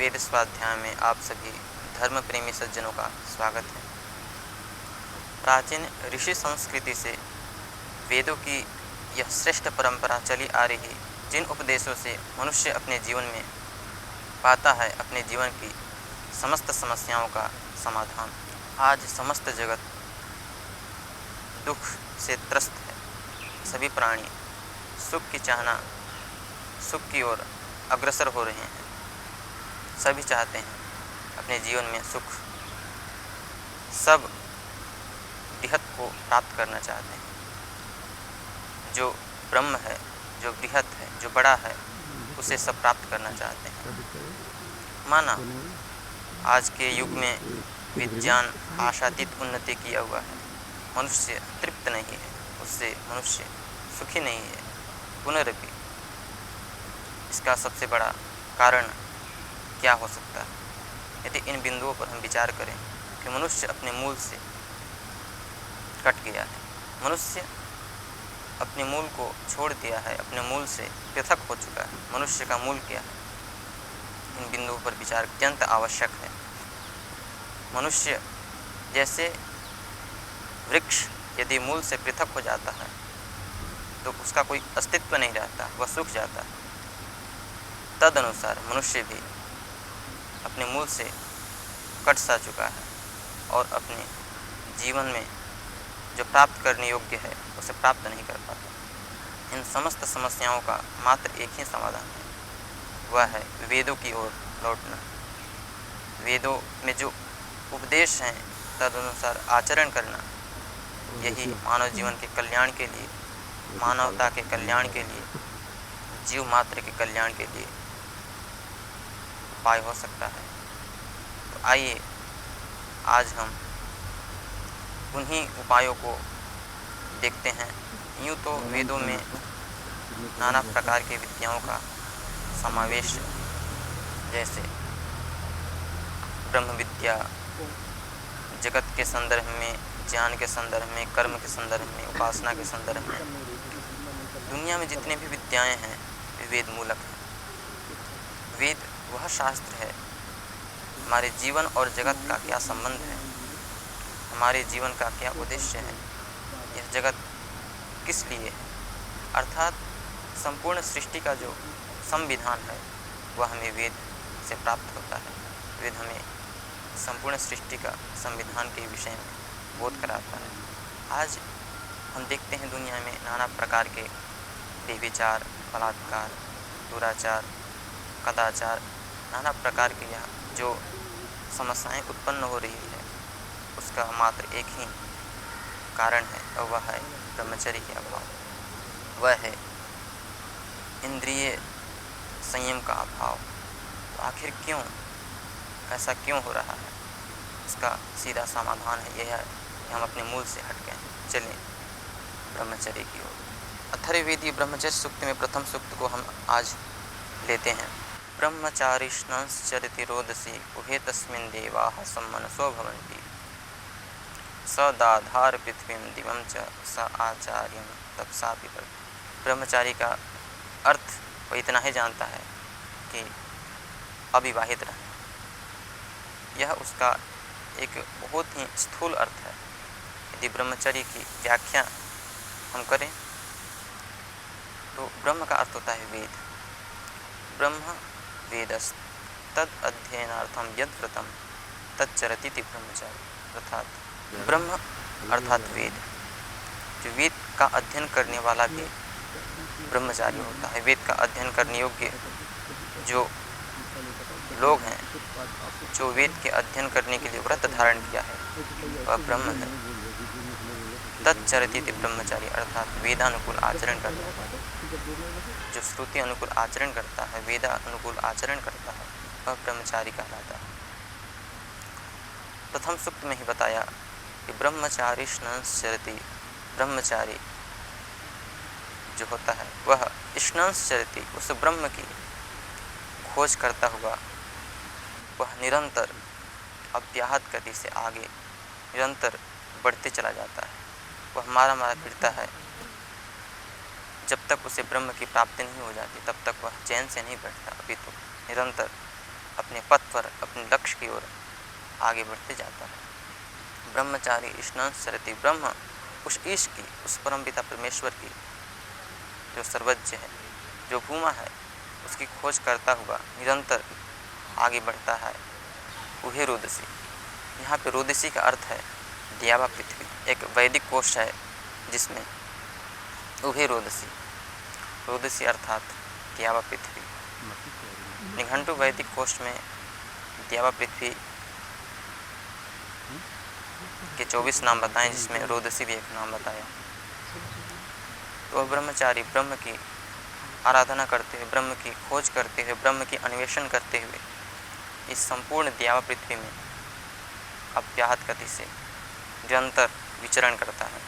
वेद स्वाध्याय में आप सभी धर्म प्रेमी सज्जनों का स्वागत है। प्राचीन ऋषि संस्कृति से वेदों की यह श्रेष्ठ परंपरा चली आ रही, जिन उपदेशों से मनुष्य अपने जीवन में पाता है अपने जीवन की समस्त समस्याओं का समाधान। आज समस्त जगत दुख से त्रस्त है। सभी प्राणी सुख की चाहना, सुख की ओर अग्रसर हो रहे हैं। सभी चाहते हैं अपने जीवन में सुख। सब बृहत को प्राप्त करना चाहते हैं। जो ब्रह्म है, जो बृहत है, जो बड़ा है, उसे सब प्राप्त करना चाहते हैं। माना आज के युग में विज्ञान आशातीत उन्नति किया हुआ है, मनुष्य तृप्त नहीं है, उससे मनुष्य सुखी नहीं है। पुनरपि इसका सबसे बड़ा कारण क्या हो सकता है? यदि इन बिंदुओं पर हम विचार करें कि मनुष्य अपने मूल से कट गया है, मनुष्य अपने मूल को छोड़ दिया है, अपने मूल से पृथक हो चुका है। मनुष्य का मूल क्या है? इन बिंदुओं पर विचार अत्यंत आवश्यक है। मनुष्य जैसे वृक्ष यदि मूल से पृथक हो जाता है तो उसका कोई अस्तित्व नहीं रहता, वह सूख जाता है। तदनुसार मनुष्य भी अपने मूल से कट सा चुका है और अपने जीवन में जो प्राप्त करने योग्य है उसे प्राप्त नहीं कर पाता। इन समस्त समस्याओं का मात्र एक ही समाधान है, वह है वेदों की ओर लौटना। वेदों में जो उपदेश हैं तदनुसार आचरण करना, यही मानव जीवन के कल्याण के लिए, मानवता के कल्याण के लिए, जीव मात्र के कल्याण के लिए उपाय हो सकता है। तो आइए आज हम उन्हीं उपायों को देखते हैं। यूँ तो वेदों में नाना प्रकार की विद्याओं का समावेश है, जैसे ब्रह्म विद्या, जगत के संदर्भ में, ज्ञान के संदर्भ में, कर्म के संदर्भ में, उपासना के संदर्भ में। दुनिया में जितने भी विद्याएं हैं वे वेद मूलक हैं। वेद वह शास्त्र है, हमारे जीवन और जगत का क्या संबंध है, हमारे जीवन का क्या उद्देश्य है, यह जगत किस लिए है, अर्थात संपूर्ण सृष्टि का जो संविधान है वह हमें वेद से प्राप्त होता है। वेद हमें संपूर्ण सृष्टि का संविधान के विषय में बोध कराता है। आज हम देखते हैं दुनिया में नाना प्रकार के व्यभिचार, बलात्कार, दुराचार, कदाचार, नाना प्रकार की यह जो समस्याएं उत्पन्न हो रही है उसका मात्र एक ही कारण है और वह है ब्रह्मचर्य के अभाव, वह है इंद्रिय संयम का अभाव। तो आखिर क्यों ऐसा क्यों हो रहा है? इसका सीधा समाधान है यह है कि हम अपने मूल से हट गए हैं। चलें ब्रह्मचर्य की ओर। अथर्ववेदीय ब्रह्मचर्य सूक्त में प्रथम सूक्त को हम आज लेते हैं। ब्रह्मचारिष्णश्चरति रोदसी उभे तस्मिन् देवाः सम्मनसो भवन्ति स दाधार पृथ्वीं दिवं च स आचार्यं तपसा पिबति। ब्रह्मचारी का अर्थ वह इतना ही जानता है कि अविवाहित रहना। यह उसका एक बहुत ही स्थूल अर्थ है। यदि ब्रह्मचर्य की व्याख्या हम करें तो ब्रह्म का अर्थ होता है वेद। ब्रह्म वेदस् तद अध्ययनार्थम यद व्रतम तच्चरति ब्रह्मचारी। अर्थात ब्रह्म अर्थात वेद, जो वेद का अध्ययन करने वाला भी ब्रह्मचारी होता है। वेद का अध्ययन करने योग्य जो लोग हैं, जो वेद के अध्ययन करने के लिए व्रत धारण किया है, वह ब्रह्म है। तच्चरति ब्रह्मचारी अर्थात वेदानुकूल आचरण करता है। जो श्रुति अनुकूल आचरण करता है, वेदा अनुकूल आचरण करता है, वह ब्रह्मचारी कहलाता है। प्रथम सूक्त में ही बताया कि ब्रह्मचारिष्णश्चरति, ब्रह्मचारी जो होता है वह इष्णश्चरति, उस ब्रह्म की खोज करता हुआ वह निरंतर अव्याहत गति से आगे निरंतर बढ़ते चला जाता है। वह मारा फिरता है। जब तक उसे ब्रह्म की प्राप्ति नहीं हो जाती तब तक वह चैन से नहीं बैठता, अभी तो निरंतर अपने पथ पर, अपने लक्ष्य की ओर आगे बढ़ते जाता है। ब्रह्मचारी स्नान सरति ब्रह्म, उस ईश की, उस परमपिता परमेश्वर की जो सर्वज्ञ है, जो भूमा है, उसकी खोज करता हुआ निरंतर आगे बढ़ता है, वही रोदसी। यहाँ पे रोदसी का अर्थ है द्यावा पृथ्वी। एक वैदिक कोश है जिसमें उभे रोदसी, रोदसी अर्थात द्यावा पृथ्वी। निघंटु वैदिक कोश में द्यावा पृथ्वी के 24 नाम बताएं, जिसमें रोदसी भी एक नाम बताया। तो वह ब्रह्मचारी ब्रह्म की आराधना करते हुए, ब्रह्म की खोज करते हुए, ब्रह्म की अन्वेषण करते हुए इस संपूर्ण द्यावा पृथ्वी में अव्याहत गति से निरंतर विचरण करता है।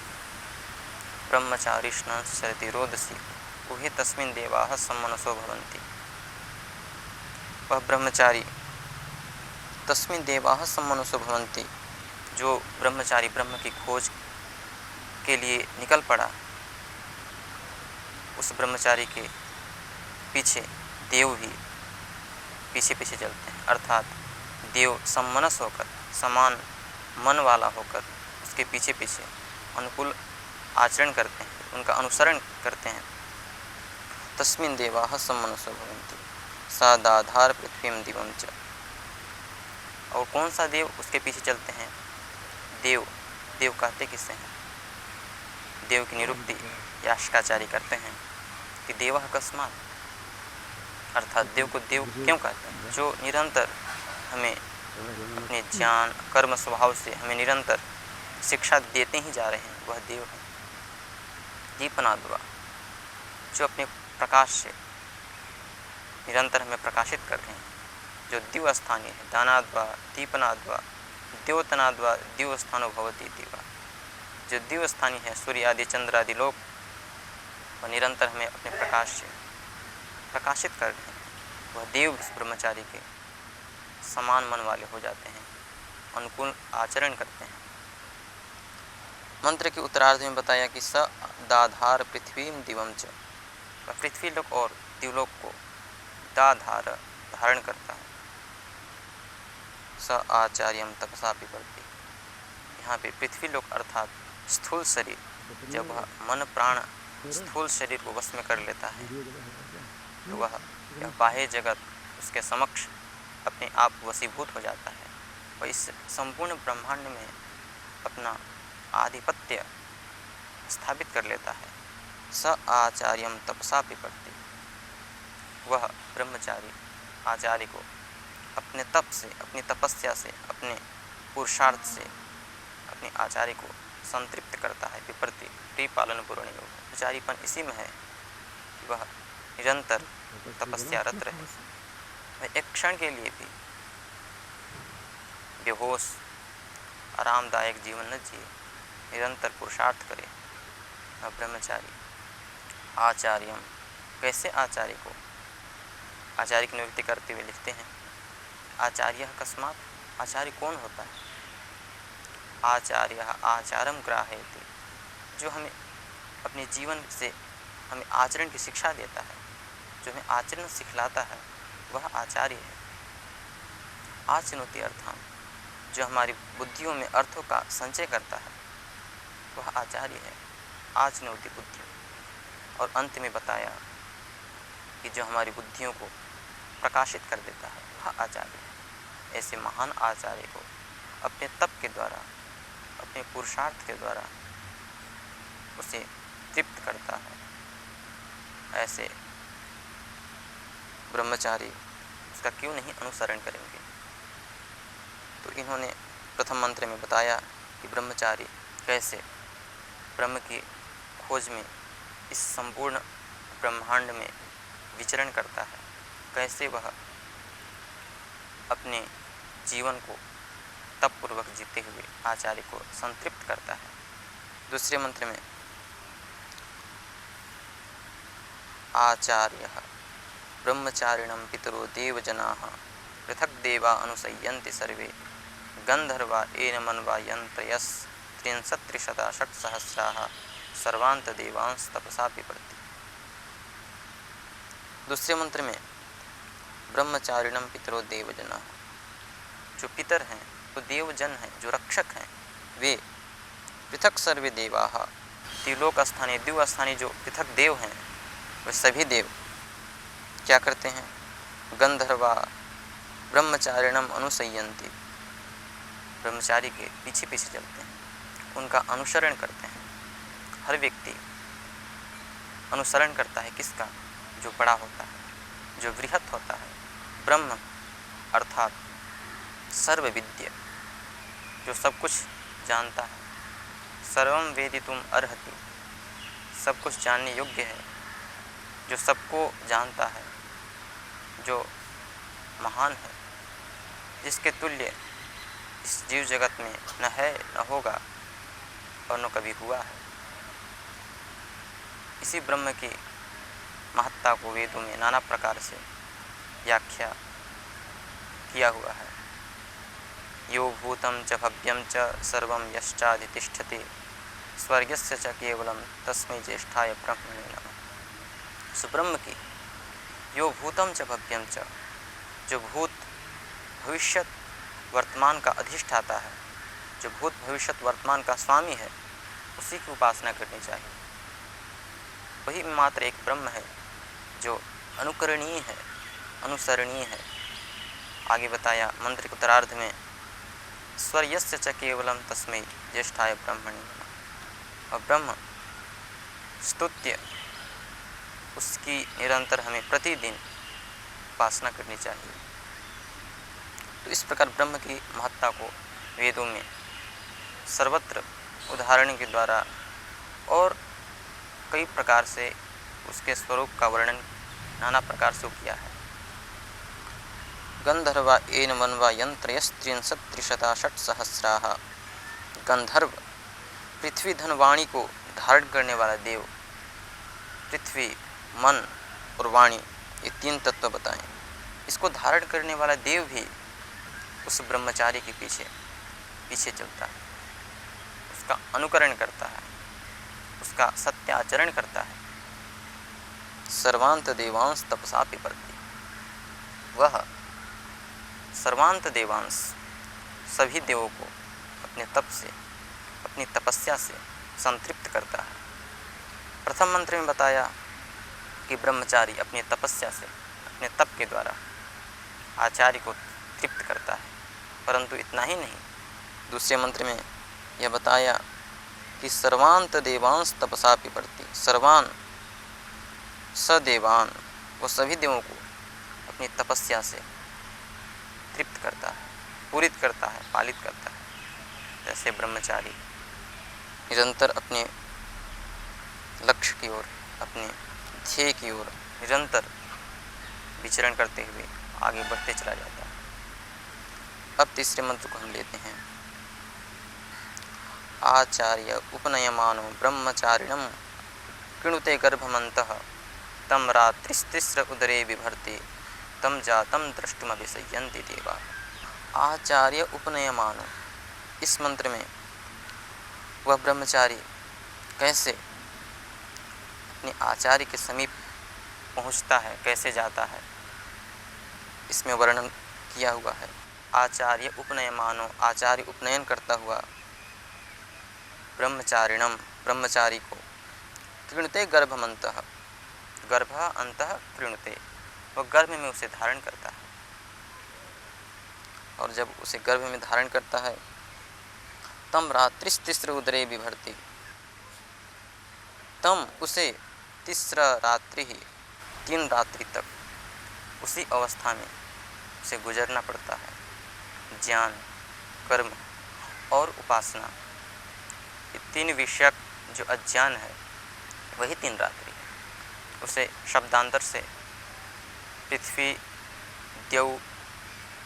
ब्रह्मचारी स्नान सरति रोदसी उहे तस्मिन् देवाः सम्मनसो भवन्ति। वह ब्रह्मचारी तस्मिन् देवाः सम्मनसो भवन्ति, जो ब्रह्मचारी ब्रह्म की खोज के लिए निकल पड़ा, उस ब्रह्मचारी के पीछे देव भी पीछे पीछे चलते हैं। अर्थात देव सम्मनस होकर, समान मन वाला होकर उसके पीछे पीछे अनुकूल आचरण करते हैं, उनका अनुसरण करते हैं। तस्मिन् देवाः सम्मनसो भवन्ति सा दाधार पृथ्वीं दिवं च। और कौन सा देव उसके पीछे चलते हैं? देव, देव कहते किससे हैं? देव की निरुक्ति यास्काचार्य करते हैं कि देवः कस्मात्, अर्थात देव को देव क्यों कहते हैं? जो निरंतर हमें अपने ज्ञान कर्म स्वभाव से हमें निरंतर शिक्षा देते ही जा रहे हैं, वह देव है। दीपनाद्वा, जो अपने प्रकाश से निरंतर हमें प्रकाशित कर रहे हैं, जो दिव स्थानीय है। दानाद्वा दीपनाद्वा द्योतनाद्वा दिव स्थानो भवति दिवा, जो दिव स्थानीय है, सूर्य आदि चंद्र आदि लोग, वह निरंतर हमें अपने प्रकाश से प्रकाशित कर रहे हैं। वह देव ब्रह्मचारी के समान मन वाले हो जाते हैं, अनुकूल आचरण करते हैं। मंत्र के उत्तरार्ध में बताया कि स दाधार पृथ्वी दिवम च, वह पृथ्वी लोक और दिवलोक को दाधार धारण करता है। स आचार्यम तपसा पिबर्ति, यहाँ पे पृथ्वी लोक अर्थात स्थूल शरीर, जब वह मन प्राण स्थूल शरीर को वश में कर लेता है, तो वह यह बाह्य जगत उसके समक्ष अपने आप वशीभूत हो जाता है। वह इस संपूर्ण ब्रह्मांड में अपना आधिपत्य स्थापित कर लेता है। स आचार्यम तपसा पिबर्ति, वह ब्रह्मचारी आचार्य को अपने तप से, अपनी तपस्या से, अपने पुरुषार्थ से अपने आचार्य को संतृप्त करता है। विप्रति प्रिपालन पूर्ण योग, ब्रह्मचारीपन इसी में है कि वह निरंतर तपस्यारत रहे, वह एक क्षण के लिए भी बेहोश आरामदायक जीवन न जिए, निरंतर पुरुषार्थ करे। वह ब्रह्मचारी आचार्यम, कैसे आचार्य को, आचार्य की नियुक्ति करते हुए लिखते हैं आचार्य कस्मात्, आचार्य कौन होता है? आचार्य आचारम ग्राहयति, जो हमें अपने जीवन से हमें आचरण की शिक्षा देता है, जो हमें आचरण सिखलाता है, वह आचार्य है। आचनोति अर्थान, जो हमारी बुद्धियों में अर्थों का संचय करता है, वह आचार्य है। आचनोति बुद्धि, और अंत में बताया कि जो हमारी बुद्धियों को प्रकाशित कर देता है, वह आचार्य है। ऐसे महान आचार्य को अपने तप के द्वारा, अपने पुरुषार्थ के द्वारा उसे तृप्त करता है। ऐसे ब्रह्मचारी उसका क्यों नहीं अनुसरण करेंगे? तो इन्होंने प्रथम मंत्र में बताया कि ब्रह्मचारी कैसे ब्रह्म की खोज में इस संपूर्ण ब्रह्मांड में विचरण करता है, कैसे वह अपने जीवन को तपपूर्वक जीते हुए आचार्य को संतृप्त करता है। दूसरे मंत्र में आचार्य ब्रह्मचारिणं पितरो देवजनाः पृथक देवा अनुसयन्ति सर्वे गंधर्वा एन मनवा यंत्रयस् त्रिंशत्रिशता षट्सहस्राः सर्वांत देवांस तपसा पिबर्ति। दूसरे मंत्र में ब्रह्मचारिणम पितरो देवजना। जो पितर हैं, जो देवजन हैं, जो रक्षक हैं, वे पृथक सर्वे देवाः, त्रिलोक स्थानीय द्विव स्थानीय जो पृथक देव हैं, वे सभी देव क्या करते हैं? गंधर्वा ब्रह्मचारिणम अनुसयन्ति, ब्रह्मचारी के पीछे पीछे चलते हैं, उनका अनुसरण करते हैं। हर व्यक्ति अनुसरण करता है किसका? जो बड़ा होता है, जो बृहत होता है। ब्रह्म अर्थात सर्वविद्य, जो सब कुछ जानता है। सर्वम वेदितुम अर्हति, सब कुछ जानने योग्य है, जो सबको जानता है, जो महान है, जिसके तुल्य इस जीव जगत में न है, न होगा और न कभी हुआ है। इसी ब्रह्म की महत्ता को वेदों में नाना प्रकार से व्याख्या किया हुआ है। यो भूतं च भव्यं च सर्वं यश्चाधितिष्ठति स्वर्गस्य च केवलं तस्मै ज्येष्ठाय ब्रह्मणे नमः। उस ब्रह्म की यो भूतं च भव्यं च, जो भूत भविष्यत वर्तमान का अधिष्ठाता है, जो भूत भविष्यत वर्तमान का स्वामी है, उसी की उपासना करनी चाहिए। वही मात्र एक ब्रह्म है जो अनुकरणीय है, अनुसरणीय है। आगे बताया मंत्र के उत्तरार्ध में, स्वर्यस्य च केवलम तस्मै ज्येष्ठाय ब्रह्मणे नमः। और ब्रह्म स्तुत्य, उसकी निरंतर हमें प्रतिदिन उपासना करनी चाहिए। तो इस प्रकार ब्रह्म की महत्ता को वेदों में सर्वत्र उदाहरण के द्वारा और कई प्रकार से उसके स्वरूप का वर्णन नाना प्रकार से किया है। गंधर्वा एन मनवा यंत्रयस्त्रिंशत्त्रिशता षट्सहस्राः। गंधर्व पृथ्वी धन वाणी को धारण करने वाला देव, पृथ्वी, मन और वाणी, ये तीन तत्व बताएं। इसको धारण करने वाला देव भी उस ब्रह्मचारी के पीछे पीछे चलता है, उसका अनुकरण करता है, उसका सत्याचरण करता है। सर्वांत देवांश तपसा पिबर्ति, वह सर्वांत देवांश सभी देवों को अपने तप से, अपनी तपस्या से संतृप्त करता है। प्रथम मंत्र में बताया कि ब्रह्मचारी अपनी तपस्या से, अपने तप के द्वारा आचार्य को तृप्त करता है। परंतु इतना ही नहीं, दूसरे मंत्र में यह बताया कि सर्वांत देवांश तपसा पिबर्ति, सर्वान सदेवान, वो सभी देवों को अपनी तपस्या से तृप्त करता है, पूरित करता है, पालित करता है। जैसे ब्रह्मचारी निरंतर अपने लक्ष्य की ओर, अपने ध्येय की ओर निरंतर विचरण करते हुए आगे बढ़ते चला जाता है। अब तीसरे मंत्र को हम लेते हैं। आचार्य उपनयमानो ब्रह्मचारिणं कृणुते गर्भमन्तः तम रात्रिस्तिस्र उदरे बिभर्ति तम जातम द्रष्टुमभिसयन्ति देवाः। आचार्य उपनयमानो, इस मंत्र में वह ब्रह्मचारी कैसे अपने आचार्य के समीप पहुँचता है, कैसे जाता है, इसमें वर्णन किया हुआ है। आचार्य उपनयमानो, आचार्य उपनयन करता हुआ ब्रह्मचारिणम, ब्रह्मचारी को कृणुते गर्भमन्तः, गर्भ अंतः कृणुते, वह गर्भ में उसे धारण करता है। और जब उसे गर्भ में धारण करता है, तम रात्रिस्तिस्र उदरे बिभर्ति, तम उसे तिस्र रात्रि ही, 3 रात्रि तक उसी अवस्था में उसे गुजरना पड़ता है। ज्ञान, कर्म और उपासना, ये 3 विषयक जो अज्ञान है, वही 3 रात्रि है। उसे शब्दांतर से पृथ्वी, द्यौ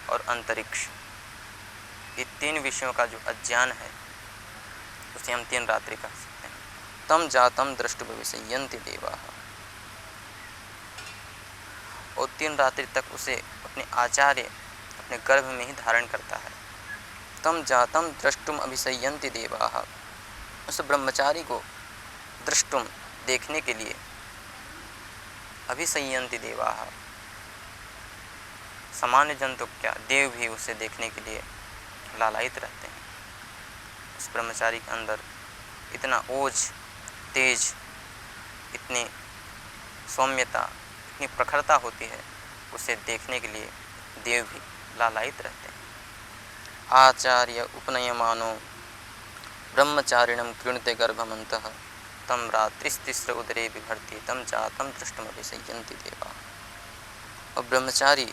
और अंतरिक्ष, ये 3 विषयों का जो अज्ञान है, उसे हम 3 रात्रि कह सकते हैं। तम जातम द्रष्टुमभिसयन्ति देवाः, और 3 रात्रि तक उसे अपने आचार्य अपने गर्भ में ही धारण करता है। तम जातम द्रष्टुम अभिसयन्ति देवाः, उस ब्रह्मचारी को दृष्टुम, देखने के लिए, अभिसयन्ति देवाः, सामान्य जन तो क्या, देव भी उसे देखने के लिए लालायित रहते हैं। उस ब्रह्मचारी के अंदर इतना ओज, तेज, इतनी सौम्यता, इतनी प्रखरता होती है, उसे देखने के लिए देव भी लालायित रहते हैं। आचार्य उपनयमानो ब्रह्मचारिणं कृणुते गर्भमन्तः तम रात्रिस्तिस्र उदरे बिभर्ति तम चातम दृष्टमभिसंयन्ति देवा। और ब्रह्मचारी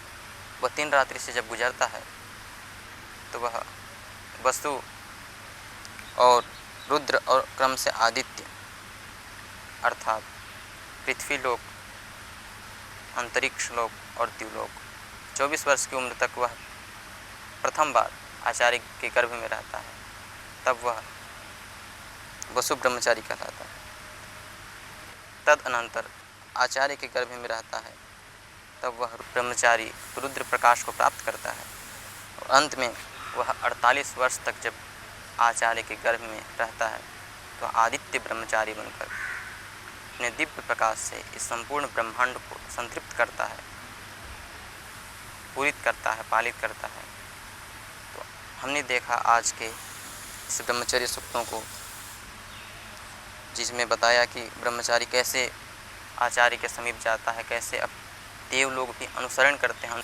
वह 3 रात्रि से जब गुजरता है तो वह वसु और रुद्र और क्रम से आदित्य अर्थात पृथ्वी लोक, अंतरिक्ष लोक और द्युलोक 24 वर्ष की उम्र तक वह प्रथम बार आचार्य के गर्भ में रहता है, तब वह वसु ब्रह्मचारी कहलाता है। तदनंतर आचार्य के गर्भ में रहता है, तब वह ब्रह्मचारी रुद्र प्रकाश को प्राप्त करता है और अंत में वह 48 वर्ष तक जब आचार्य के गर्भ में रहता है तो आदित्य ब्रह्मचारी बनकर अपने दिव्य प्रकाश से इस संपूर्ण ब्रह्मांड को संतृप्त करता है, पूरित करता है, पालित करता है। तो हमने देखा आज के इस ब्रह्मचर्य सूक्तों को, जिसमें बताया कि ब्रह्मचारी कैसे आचार्य के समीप जाता है, कैसे अब देव लोग भी अनुसरण करते हैं।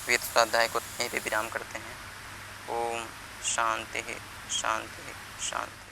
वेद स्वाध्याय को यहीं पे विराम करते हैं। ओम शांति शांति शांति।